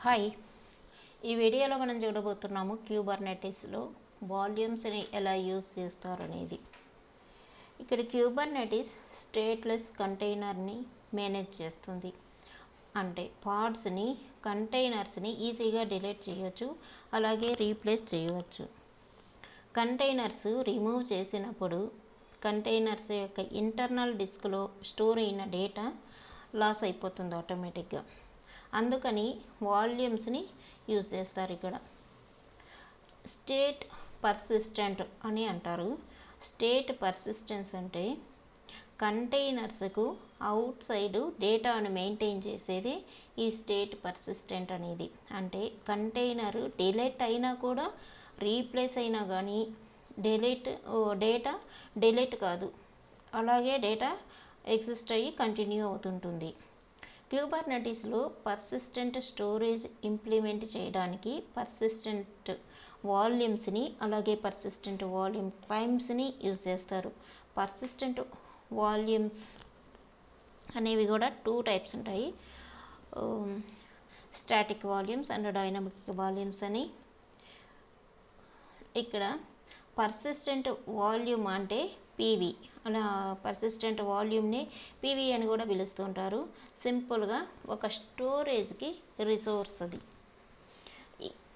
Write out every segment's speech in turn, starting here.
Hi, ఈ వీడియోలో మనం చూడబోతున్నాము క్యూబర్నెటిస్లో వాల్యూమ్స్ని ఎలా యూజ్ చేస్తారనేది. ఇక్కడ క్యూబర్నెటిస్ స్టేట్లెస్ కంటైనర్ని మేనేజ్ చేస్తుంది. అంటే పాడ్స్ని కంటైనర్స్ని ఈజీగా డిలీట్ చేయవచ్చు, అలాగే రీప్లేస్ చేయవచ్చు. కంటైనర్స్ రిమూవ్ చేసినప్పుడు కంటైనర్స్ యొక్క ఇంటర్నల్ డిస్క్లో స్టోర్ అయిన డేటా లాస్ అయిపోతుంది ఆటోమేటిక్గా. అందుకని వాల్యూమ్స్ని యూజ్ చేస్తారు. ఇక్కడ స్టేట్ పర్సిస్టెంట్ అని అంటారు. స్టేట్ పర్సిస్టెన్స్ అంటే కంటైనర్స్కు అవుట్ సైడ్ డేటాను మెయింటైన్ చేసేది ఈ స్టేట్ పర్సిస్టెంట్ అనేది. అంటే కంటైనర్ డిలీట్ అయినా కూడా, రీప్లేస్ అయినా కానీ డేటా డిలీట్ కాదు, అలాగే డేటా ఎగ్జిస్ట్ అయ్యి కంటిన్యూ అవుతుంటుంది. క్యూబర్నెటిస్లో పర్సిస్టెంట్ స్టోరేజ్ ఇంప్లిమెంట్ చేయడానికి పర్సిస్టెంట్ వాల్యూమ్స్ని అలాగే పర్సిస్టెంట్ వాల్యూమ్ క్లైమ్స్ని యూజ్ చేస్తారు. పర్సిస్టెంట్ వాల్యూమ్స్ అనేవి కూడా 2 టైప్స్ ఉంటాయి, static volumes and dynamic volumes అని. ఇక్కడ పర్సిస్టెంట్ వాల్యూమ్ అంటే పీవీ, అలా పర్సిస్టెంట్ వాల్యూమ్ని పీవీ అని కూడా పిలుస్తుంటారు. సింపుల్గా ఒక స్టోరేజ్కి రిసోర్స్ అది.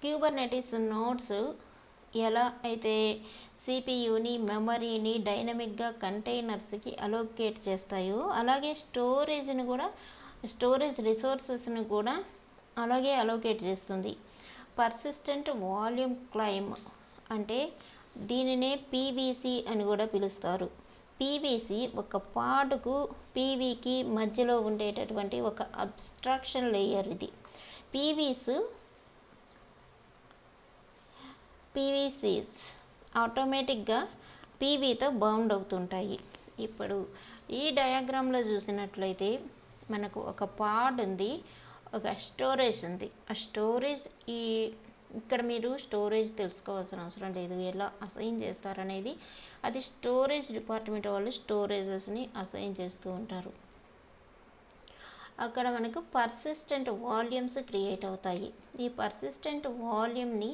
క్యూబర్నెటిస్ నోడ్స్ ఎలా అయితే సిపియుని, మెమరీని డైనమిక్గా కంటైనర్స్కి అలోకేట్ చేస్తాయో, అలాగే స్టోరేజ్ని కూడా, స్టోరేజ్ రిసోర్సెస్ని కూడా అలాగే అలోకేట్ చేస్తుంది. పర్సిస్టెంట్ వాల్యూమ్ క్లైమ్ అంటే దీనినే పీవీసీ అని కూడా పిలుస్తారు. పీవీసీ ఒక పాడ్కు పీవీకి మధ్యలో ఉండేటటువంటి ఒక అబ్స్ట్రాక్షన్ లేయర్ ఇది. పీవీసీస్ ఆటోమేటిక్గా పీవీతో బౌండ్ అవుతుంటాయి. ఇప్పుడు ఈ డయాగ్రామ్లో చూసినట్లయితే మనకు ఒక పాడ్ ఉంది, ఒక స్టోరేజ్ ఉంది. ఆ స్టోరేజ్ ఇక్కడ మీరు స్టోరేజ్ తెలుసుకోవాల్సిన అవసరం లేదు, ఎలా అసైన్ చేస్తారనేది అది స్టోరేజ్ డిపార్ట్మెంట్ వాళ్ళు స్టోరేజెస్ని అసైన్ చేస్తూ ఉంటారు. అక్కడ మనకు పర్సిస్టెంట్ వాల్యూమ్స్ క్రియేట్ అవుతాయి. ఈ పర్సిస్టెంట్ వాల్యూమ్ని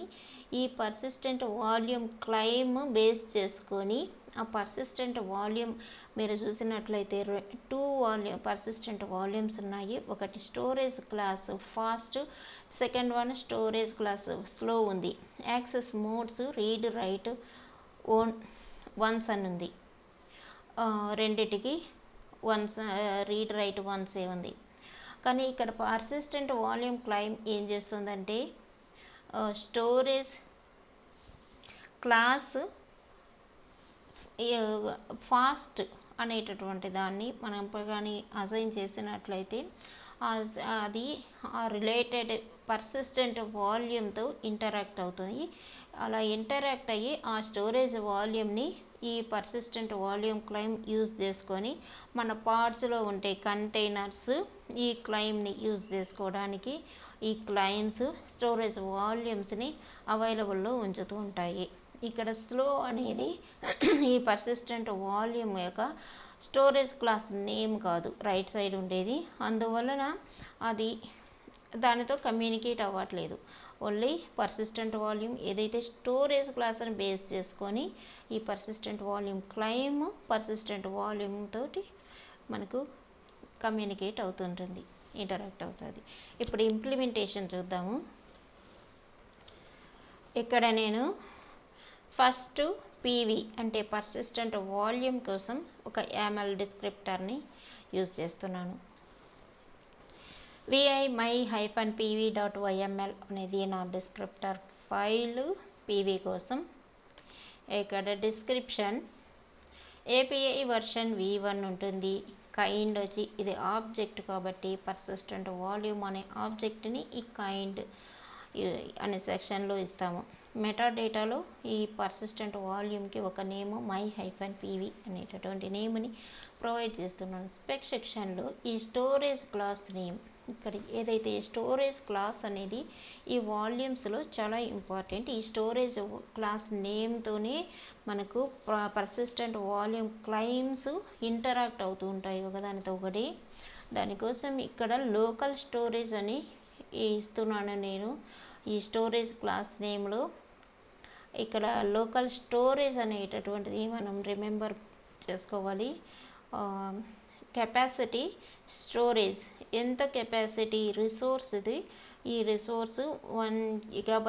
ఈ పర్సిస్టెంట్ వాల్యూమ్ క్లైమ్ బేస్ చేసుకొని, ఆ పర్సిస్టెంట్ వాల్యూమ్ మీరు చూసినట్లయితే 2 పర్సిస్టెంట్ వాల్యూమ్స్ ఉన్నాయి. ఒకటి storage class fast, second one storage class slow ఉంది. Access modes read write once అని ఉంది. రెండిటికి వన్స్, రీడ్ రైట్ వన్సే ఉంది. కానీ ఇక్కడ పర్సిస్టెంట్ వాల్యూమ్ క్లైమ్ ఏం చేస్తుందంటే స్టోరేజ్ క్లాస్ ఫాస్ట్ అనేటటువంటి దాన్ని మనం కానీ అసైన్ చేసినట్లయితే అది ఆ రిలేటెడ్ పర్సిస్టెంట్ వాల్యూమ్తో ఇంటరాక్ట్ అవుతుంది. అలా ఇంటరాక్ట్ అయ్యి ఆ స్టోరేజ్ వాల్యూమ్ని ఈ పర్సిస్టెంట్ వాల్యూమ్ క్లైమ్ యూజ్ చేసుకొని మన పార్ట్స్లో ఉండే కంటైనర్స్ ఈ క్లైమ్ని యూజ్ చేసుకోవడానికి ఈ క్లైమ్స్ స్టోరేజ్ వాల్యూమ్స్ని అవైలబుల్లో ఉంచుతూ ఉంటాయి. ఇక్కడ స్లో అనేది ఈ పర్సిస్టెంట్ వాల్యూమ్ యొక్క స్టోరేజ్ క్లాస్ నేమ్ కాదు, రైట్ సైడ్ ఉండేది. అందువలన అది దానితో కమ్యూనికేట్ అవ్వట్లేదు. ఓన్లీ పర్సిస్టెంట్ వాల్యూమ్ ఏదైతే స్టోరేజ్ క్లాస్ని బేస్ చేసుకొని ఈ persistent volume claim persistent volume తోటి మనకు కమ్యూనికేట్ అవుతుంటుంది, ఇంటరాక్ట్ అవుతుంది. ఇప్పుడు ఇంప్లిమెంటేషన్ చూద్దాము. ఇక్కడ నేను ఫస్ట్ పీవీ అంటే పర్సిస్టెంట్ వాల్యూమ్ కోసం ఒక YAML డిస్క్రిప్టర్ని యూజ్ చేస్తున్నాను. vi my-pv.yml అనేది నా డిస్క్రిప్టర్ ఫైల్ పీవీ కోసం. ఇక్కడ డిస్క్రిప్షన్ API వర్షన్ v1 ఉంటుంది. కైండ్ వచ్చి ఇది ఆబ్జెక్ట్ కాబట్టి పర్సిస్టెంట్ వాల్యూమ్ అనే ఆబ్జెక్ట్ని ఈ కైండ్ అనే సెక్షన్లో ఇస్తాము. మెటాడేటాలో ఈ పర్సిస్టెంట్ వాల్యూమ్కి ఒక నేమ్ my-pv అనేటటువంటి నేమ్ని ప్రొవైడ్ చేస్తున్నాను. స్పెక్ సెక్షన్లో ఈ స్టోరేజ్ క్లాస్ నేమ్, ఇక్కడ ఏదైతే స్టోరేజ్ క్లాస్ అనేది ఈ వాల్యూమ్స్లో చాలా ఇంపార్టెంట్. ఈ స్టోరేజ్ క్లాస్ నేమ్తోనే మనకు పర్సిస్టెంట్ వాల్యూమ్ క్లైమ్స్ ఇంటరాక్ట్ అవుతూ ఉంటాయి ఒకదానితో ఒకటి. దానికోసం ఇక్కడ లోకల్ స్టోరేజ్ అని ఇస్తున్నాను నేను ఈ స్టోరేజ్ క్లాస్ నేమ్లో. ఇక్కడ లోకల్ స్టోరేజ్ అనేటటువంటిది మనం రిమెంబర్ చేసుకోవాలి. కెపాసిటీ స్టోరేజ్ ఎంత కెపాసిటీ రిసోర్స్ ఇది, ఈ రిసోర్స్ 1 GB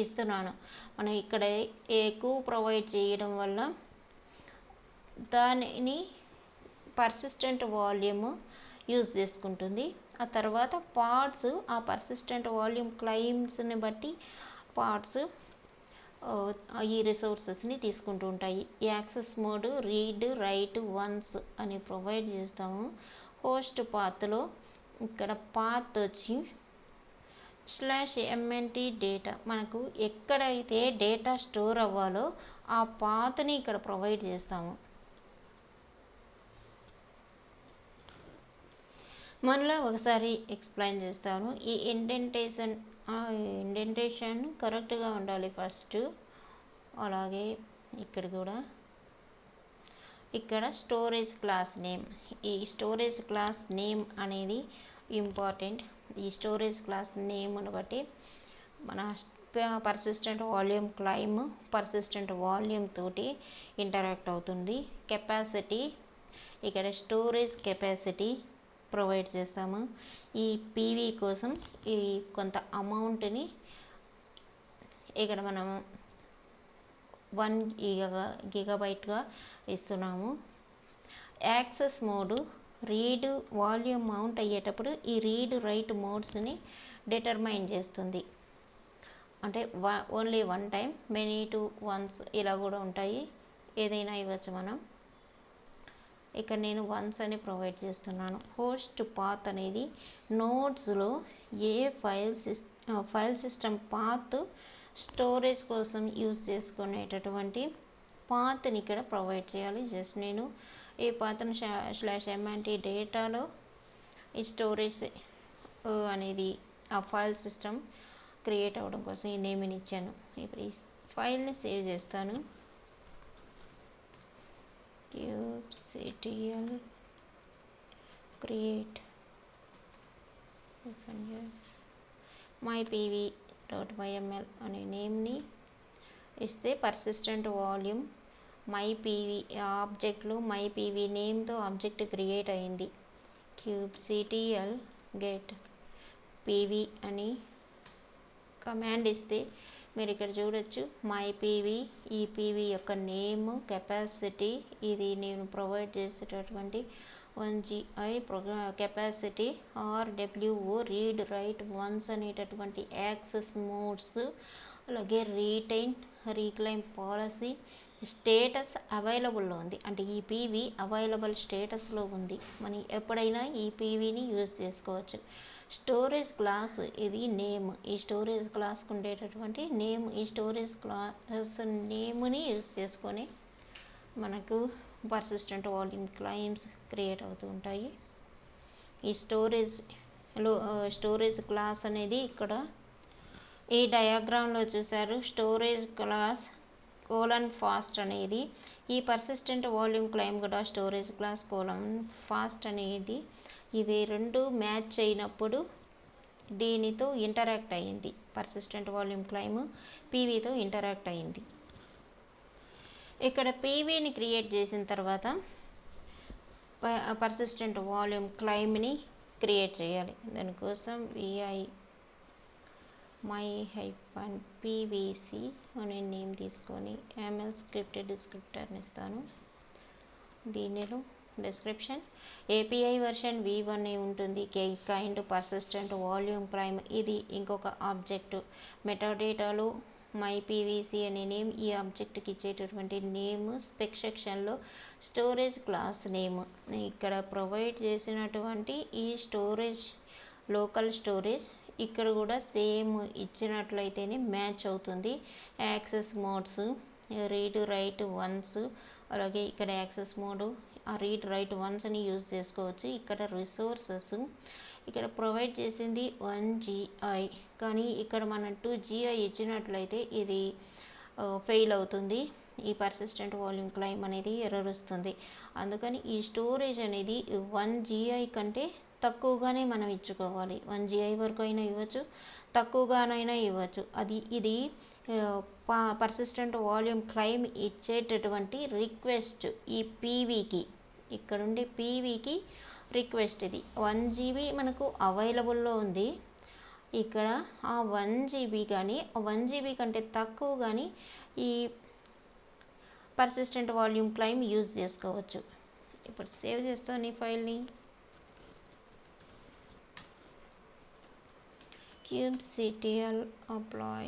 ఇస్తున్నాను. మనం ఇక్కడ ఎక్కువ ప్రొవైడ్ చేయడం వల్ల దానిని పర్సిస్టెంట్ వాల్యూమ్ యూజ్ చేసుకుంటుంది. ఆ తర్వాత పార్ట్స్ ఆ పర్సిస్టెంట్ వాల్యూమ్ క్లైమ్స్ని బట్టి పార్ట్స్ ఈ రిసోర్సెస్ని తీసుకుంటూ ఉంటాయి. Access mode read write once అని ప్రొవైడ్ చేస్తాము. హోస్ట్ పాత్లో ఇక్కడ పాత్ వచ్చి /mnt డేటా, మనకు ఎక్కడైతే డేటా స్టోర్ అవ్వాలో ఆ పాత్ని ఇక్కడ ప్రొవైడ్ చేస్తాము. మళ్ళీ ఒకసారి ఎక్స్ప్లెయిన్ చేస్తాను. ఈ ఇండెంటేషన్ కరెక్ట్గా ఉండాలి ఫస్ట్. అలాగే ఇక్కడ కూడా ఇక్కడ స్టోరేజ్ క్లాస్ నేమ్, ఈ స్టోరేజ్ క్లాస్ నేమ్ అనేది ఇంపార్టెంట్. ఈ స్టోరేజ్ క్లాస్ నేమ్ను బట్టి మన persistent volume claim persistent volume తోటి ఇంటరాక్ట్ అవుతుంది. కెపాసిటీ ఇక్కడ స్టోరేజ్ కెపాసిటీ ప్రొవైడ్ చేస్తాము. ఈ పీవీ కోసం ఈ కొంత అమౌంట్ని ఇక్కడ మనము 1 GB ఇస్తున్నాము. Access mode read volume mount అయ్యేటప్పుడు ఈ రీడ్ రైట్ మోడ్స్ని డిటర్మైన్ చేస్తుంది. అంటే only 1 time, many to once ఇలా కూడా ఉంటాయి, ఏదైనా ఇవ్వచ్చు మనం. ఇక్కడ నేను వన్స్ అని ప్రొవైడ్ చేస్తున్నాను. హోస్ట్ పాత్ అనేది నోడ్స్లో ఏ ఫైల్ సిస్టమ్ పాత్ స్టోరేజ్ కోసం యూజ్ చేసుకునేటటువంటి పాత్ని ఇక్కడ ప్రొవైడ్ చేయాలి. జస్ట్ నేను ఈ పాత్ను /mnt డేటాలో ఈ స్టోరేజ్ అనేది ఆ ఫైల్ సిస్టమ్ క్రియేట్ అవ్వడం కోసం ఈ నేమ్ని ఇచ్చాను. ఇప్పుడు ఈ ఫైల్ని సేవ్ చేస్తాను. kubectl create mypv.yml అనే నేమ్ని ఇస్తే పర్సిస్టెంట్ వాల్యూమ్ mypv ఆబ్జెక్ట్లో mypv నేమ్తో ఆబ్జెక్ట్ క్రియేట్ అయింది. kubectl get pv అని కమాండ్ ఇస్తే మీరు ఇక్కడ చూడొచ్చు mypv, ఈ పీవీ యొక్క నేమ్, కెపాసిటీ, ఇది నేను ప్రొవైడ్ చేసేటటువంటి 1 GI capacity, RWO read write once అనేటటువంటి యాక్సెస్ మోడ్స్, అలాగే రీక్లైమ్ పాలసీ, స్టేటస్ అవైలబుల్లో ఉంది, అంటే ఈ పీవీ అవైలబుల్ స్టేటస్లో ఉంది. మనం ఎప్పుడైనా ఈ పీవీని యూజ్ చేసుకోవచ్చు. స్టోరేజ్ క్లాస్ ఇది నేమ్, ఈ స్టోరేజ్ క్లాస్కి ఉండేటటువంటి నేమ్, ఈ స్టోరేజ్ క్లాస్ నేమ్ని యూజ్ చేసుకొని మనకు పర్సిస్టెంట్ వాల్యూమ్ క్లైమ్స్ క్రియేట్ అవుతూ ఉంటాయి. ఈ స్టోరేజ్ క్లాస్ అనేది ఇక్కడ ఈ డయాగ్రామ్లో చూసారు. స్టోరేజ్ క్లాస్ :fast అనేది ఈ పర్సిస్టెంట్ వాల్యూమ్ క్లైమ్ కూడా స్టోరేజ్ క్లాస్ :fast అనేది ఇవి రెండు మ్యాచ్ అయినప్పుడు దీనితో ఇంటరాక్ట్ అయ్యింది. పర్సిస్టెంట్ వాల్యూమ్ క్లైమ్ పీవీతో ఇంటరాక్ట్ అయ్యింది. ఇక్కడ పీవీని క్రియేట్ చేసిన తర్వాత పర్సిస్టెంట్ వాల్యూమ్ క్లైమ్ని క్రియేట్ చేయాలి. దానికోసం my-pvc అనే నేమ్ తీసుకొని ml స్క్రిప్ట్ డిస్క్రిప్టర్ని ఇస్తాను. దీనిలో డిస్క్రిప్షన్ API వర్షన్ v1 ఉంటుంది. కైండ్ పర్సిస్టెంట్ వాల్యూమ్ క్లైమ్ ఇది ఇంకొక ఆబ్జెక్ట్. మెటాడేటాలో mypvc అనే నేమ్ ఈ ఆబ్జెక్ట్కి ఇచ్చేటటువంటి నేమ్. స్పెక్ సెక్షన్లో స్టోరేజ్ క్లాస్ నేమ్, ఇక్కడ ప్రొవైడ్ చేసినటువంటి ఈ స్టోరేజ్ లోకల్ స్టోరేజ్ ఇక్కడ కూడా సేమ్ ఇచ్చినట్లయితేనే మ్యాచ్ అవుతుంది. Access modes read write once, అలాగే ఇక్కడ యాక్సెస్ మోడ్ ఆ రీడ్ రైట్ వన్స్ని యూజ్ చేసుకోవచ్చు. ఇక్కడ రిసోర్సెస్ ఇక్కడ ప్రొవైడ్ చేసింది 1 GI, కానీ ఇక్కడ మనం 2 GI ఇచ్చినట్లయితే ఇది ఫెయిల్ అవుతుంది. ఈ పర్సిస్టెంట్ వాల్యూమ్ క్లైమ్ అనేది ఎర్రర్ వస్తుంది. అందుకని ఈ స్టోరేజ్ అనేది 1 GI కంటే తక్కువగానే మనం ఇచ్చుకోవాలి. 1 GI వరకు అయినా ఇవ్వచ్చు, తక్కువగానైనా ఇవ్వచ్చు. ఇది పర్సిస్టెంట్ వాల్యూమ్ క్లెయిమ్ ఇచ్చేటటువంటి రిక్వెస్ట్. ఈ పీవీకి ఇక్కడుండే పీవీకి రిక్వెస్ట్ ఇది. 1 GB మనకు అవైలబుల్లో ఉంది. ఇక్కడ ఆ 1 GB కానీ 1 GB కంటే తక్కువ కానీ ఈ పర్సిస్టెంట్ వాల్యూమ్ క్లెయిమ్ యూజ్ చేసుకోవచ్చు. ఇప్పుడు సేవ్ చేస్తాను ఈ ఫైల్ని. kubectl apply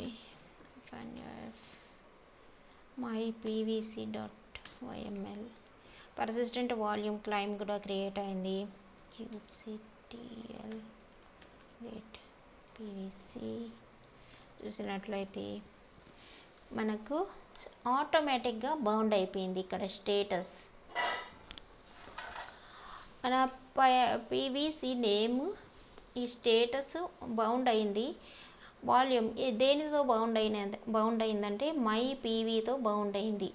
mypvc.yml persistent volume claim కూడా క్రియేట్ అయింది. kubectl get pvc చూసినట్లయితే మనకు ఆటోమేటిక్గా బౌండ్ అయిపోయింది. ఇక్కడ స్టేటస్ మన పీవీసీ నేమ్ ఈ స్టేటస్ బౌండ్ అయింది. వాల్యూమ్ దేనితో బౌండ్ అయిందంటే మై పీవీతో బౌండ్ అయింది.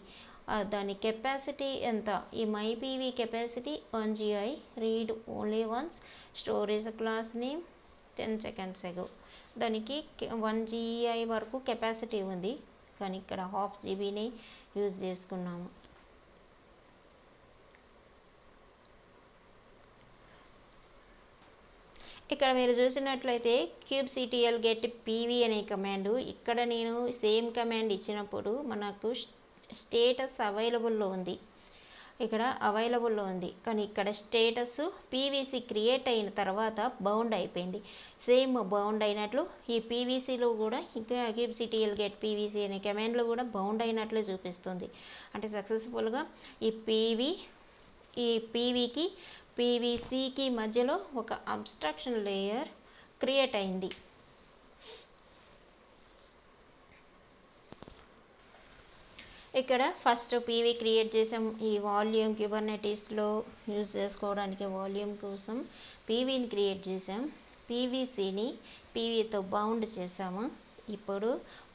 దాని కెపాసిటీ ఎంత? ఈ my PV capacity 1 GI, read only once, storage class name 10 seconds ago. దానికి 1 GI వరకు కెపాసిటీ ఉంది, కానీ ఇక్కడ 1/2 GBని యూజ్ చేసుకున్నాము. ఇక్కడ మీరు చూసినట్లయితే kubectl get pv అనే కమాండ్, ఇక్కడ నేను సేమ్ కమాండ్ ఇచ్చినప్పుడు మనకు స్టేటస్ అవైలబుల్లో ఉంది, ఇక్కడ అవైలబుల్లో ఉంది. కానీ ఇక్కడ స్టేటస్ పీవీసీ క్రియేట్ అయిన తర్వాత బౌండ్ అయిపోయింది. సేమ్ బౌండ్ అయినట్లు ఈ పీవీసీలో కూడా ఇంకా kubectl get pvc అనే కమాండ్లో కూడా బౌండ్ అయినట్లు చూపిస్తుంది. అంటే సక్సెస్ఫుల్గా ఈ పీవీకి పీవీసీకి మధ్యలో ఒక అబ్స్ట్రాక్షన్ లేయర్ క్రియేట్ అయింది. ఇక్కడ ఫస్ట్ పీవీ క్రియేట్ చేసాం. ఈ వాల్యూమ్ క్యూబర్నెటీస్లో యూజ్ చేసుకోవడానికి వాల్యూమ్ కోసం పీవీని క్రియేట్ చేసాం. పీవీసీని పీవీతో బౌండ్ చేసాము. ఇప్పుడు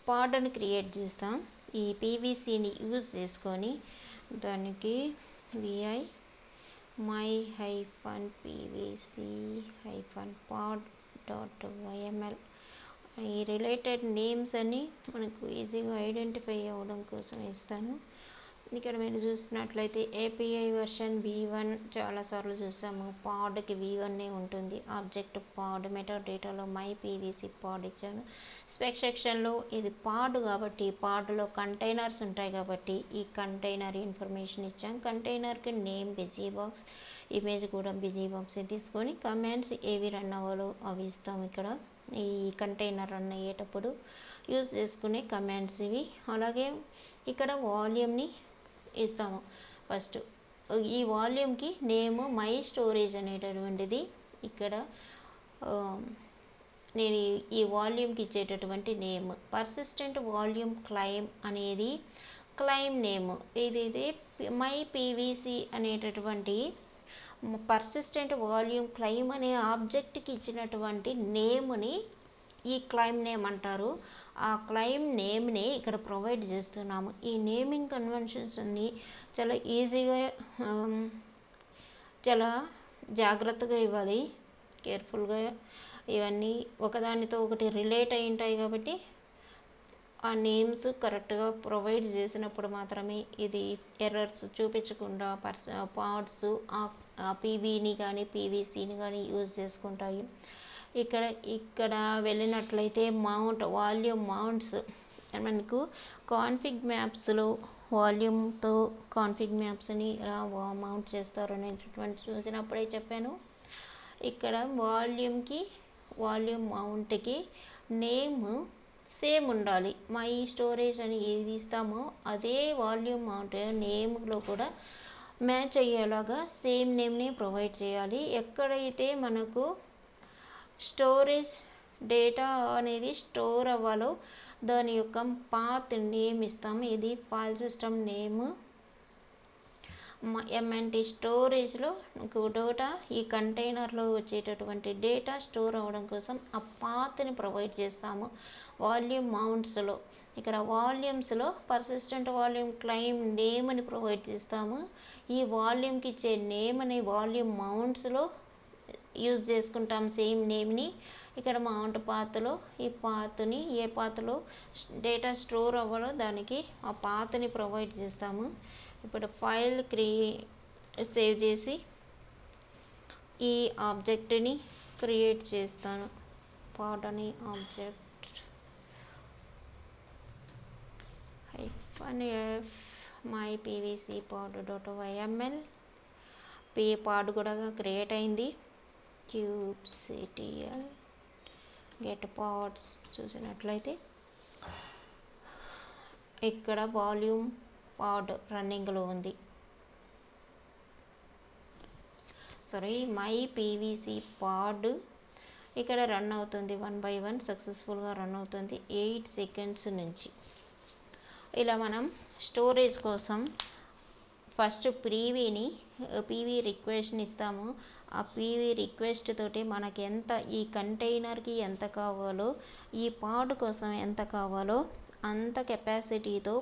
పాడ్ని క్రియేట్ చేస్తాం. ఈ పీవీసీని యూజ్ చేసుకొని దానికి vi my-pvc-pod.yml ఈ రిలేటెడ్ నేమ్స్ అన్ని మనకు ఈజీగా ఐడెంటిఫై అవ్వడం కోసం ఇస్తాను. ఇక్కడ మీరు చూస్తున్నట్లయితే API వర్షన్ v1 చాలాసార్లు చూసాము. పాడ్కి v1 ఉంటుంది. ఆబ్జెక్ట్ పాడ్, మెటా డేటాలో మై పీవీసీ పాడ్ ఇచ్చాను. స్పెక్ సెక్షన్లో ఇది పాడ్ కాబట్టి పాడ్లో కంటైనర్స్ ఉంటాయి కాబట్టి ఈ కంటైనర్ ఇన్ఫర్మేషన్ ఇచ్చాం. కంటైనర్కి నేమ్ బిజీ బాక్స్, ఇమేజ్ కూడా బిజీ బాక్స్ తీసుకొని కమాండ్స్ ఏవి రన్ అవ్వాలో అవి ఇస్తాం. ఇక్కడ ఈ కంటైనర్ రన్ అయ్యేటప్పుడు యూజ్ చేసుకునే కమాండ్స్ ఇవి. అలాగే ఇక్కడ వాల్యూమ్ని ఇస్తాము. ఫస్ట్ ఈ వాల్యూమ్కి నేమ్ మై స్టోరేజ్ అనేటటువంటిది ఇక్కడ నేను ఈ వాల్యూమ్కి ఇచ్చేటటువంటి నేమ్. పర్సిస్టెంట్ వాల్యూమ్ క్లెయిమ్ అనేది క్లెయిమ్ నేమ్. ఇది మై పీవీసీ అనేటటువంటి పర్సిస్టెంట్ వాల్యూమ్ క్లెయిమ్ అనే ఆబ్జెక్ట్కి ఇచ్చినటువంటి నేమ్ని ఈ క్లెయిమ్ నేమ్ అంటారు. ఆ క్లెయిమ్ నేమ్ని ఇక్కడ ప్రొవైడ్ చేస్తున్నాము. ఈ నేమింగ్ కన్వెన్షన్స్ అన్నీ చాలా ఈజీగా చాలా జాగ్రత్తగా ఇవ్వాలి, కేర్ఫుల్గా. ఇవన్నీ ఒకదానితో ఒకటి రిలేట్ అయి ఉంటాయి కాబట్టి ఆ నేమ్స్ కరెక్ట్గా ప్రొవైడ్ చేసినప్పుడు మాత్రమే ఇది ఎర్రర్స్ చూపించకుండా పార్ట్స్ ఆ పీవీని కానీ పీవీసీని కానీ యూజ్ చేసుకుంటాయి. ఇక్కడ వెళ్ళినట్లయితే వాల్యూమ్ మౌంట్స్ మనకు కాన్ఫిగ్ మ్యాప్స్లో వాల్యూమ్తో కాన్ఫిగ్ మ్యాప్స్ని ఎలా మౌంట్ చేస్తారు అనేటటువంటి చూసినప్పుడే చెప్పాను. ఇక్కడ వాల్యూమ్ మౌంట్కి నేమ్ సేమ్ ఉండాలి. మై స్టోరేజ్ అని ఏది ఇస్తామో అదే వాల్యూమ్ మౌంట్ నేమ్లో కూడా మ్యాచ్ అయ్యేలాగా సేమ్ నేమ్ని ప్రొవైడ్ చేయాలి. ఎక్కడైతే మనకు స్టోరేజ్ డేటా అనేది స్టోర్ అవ్వాలో దాని యొక్క పాత్ నేమ్ ఇస్తాము. ఇది ఫైల్ సిస్టమ్ నేమ్. ఎంఎన్టీ స్టోరేజ్లో డేటా ఈ కంటైనర్లో వచ్చేటటువంటి డేటా స్టోర్ అవ్వడం కోసం ఆ పాత్ని ప్రొవైడ్ చేస్తాము వాల్యూమ్ మౌంట్స్లో. ఇక్కడ వాల్యూమ్స్లో పర్సిస్టెంట్ వాల్యూమ్ క్లెయిమ్ నేమ్ అని ప్రొవైడ్ చేస్తాము. ఈ వాల్యూమ్కి ఇచ్చే నేమ్ అనే వాల్యూమ్ మౌంట్స్లో యూజ్ చేసుకుంటాం సేమ్ నేమ్ని. ఇక్కడ మౌంట్ పాత్లో ఈ పాత్ని ఏ పాత్లో డేటా స్టోర్ అవ్వాలో దానికి ఆ పాత్ని ప్రొవైడ్ చేస్తాము. ఇప్పుడు ఫైల్ సేవ్ చేసి ఈ ఆబ్జెక్ట్ని క్రియేట్ చేస్తాను. పాడ్ అని object -f my pvc pod.yml పాడ్ కూడా క్రియేట్ అయింది. kubectl get pods చూసినట్లయితే ఇక్కడ వాల్యూమ్ పాడ్ రన్నింగ్లో ఉంది. సారీ మై పీవీసీ పాడ్ ఇక్కడ రన్ అవుతుంది 1 by 1 సక్సెస్ఫుల్గా రన్ అవుతుంది 8 సెకండ్స్ నుంచి. ఇలా మనం స్టోరేజ్ కోసం ఫస్ట్ పీవీ రిక్వెస్ట్ని ఇస్తాము. ఆ పీవీ రిక్వెస్ట్ తోటి మనకి ఎంత ఈ కంటైనర్కి ఎంత కావాలో, ఈ పాడ్ కోసం ఎంత కావాలో అంత కెపాసిటీతో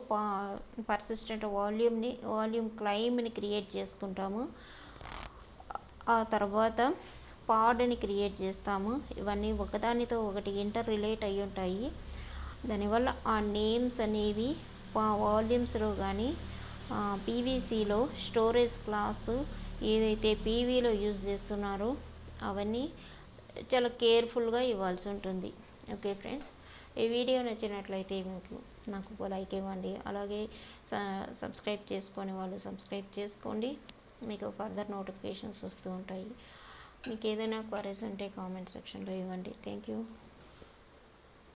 పర్సిస్టెంట్ వాల్యూమ్ క్లైమ్ని క్రియేట్ చేసుకుంటాము. ఆ తర్వాత పాడ్ని క్రియేట్ చేస్తాము. ఇవన్నీ ఒకదానితో ఒకటి ఇంటర్ రిలేట్ అయి ఉంటాయి. దానివల్ల ఆ నేమ్స్ అనేవి వాల్యూమ్స్లో కానీ పీవీసీలో స్టోరేజ్ క్లాసు ఏదైతే పీవీలో యూజ్ చేస్తున్నారో అవన్నీ చాలా కేర్ఫుల్గా ఇవ్వాల్సి ఉంటుంది. ఓకే ఫ్రెండ్స్, ఈ వీడియో నచ్చినట్లయితే మీకు నాకు లైక్ ఇవ్వండి. అలాగే సబ్స్క్రైబ్ చేసుకొని వాళ్ళు సబ్స్క్రైబ్ చేసుకోండి. మీకు ఫర్దర్ నోటిఫికేషన్స్ వస్తూ ఉంటాయి. మీకు ఏదైనా క్వరీస్ ఉంటే కామెంట్ సెక్షన్లో ఇవ్వండి. Thank you.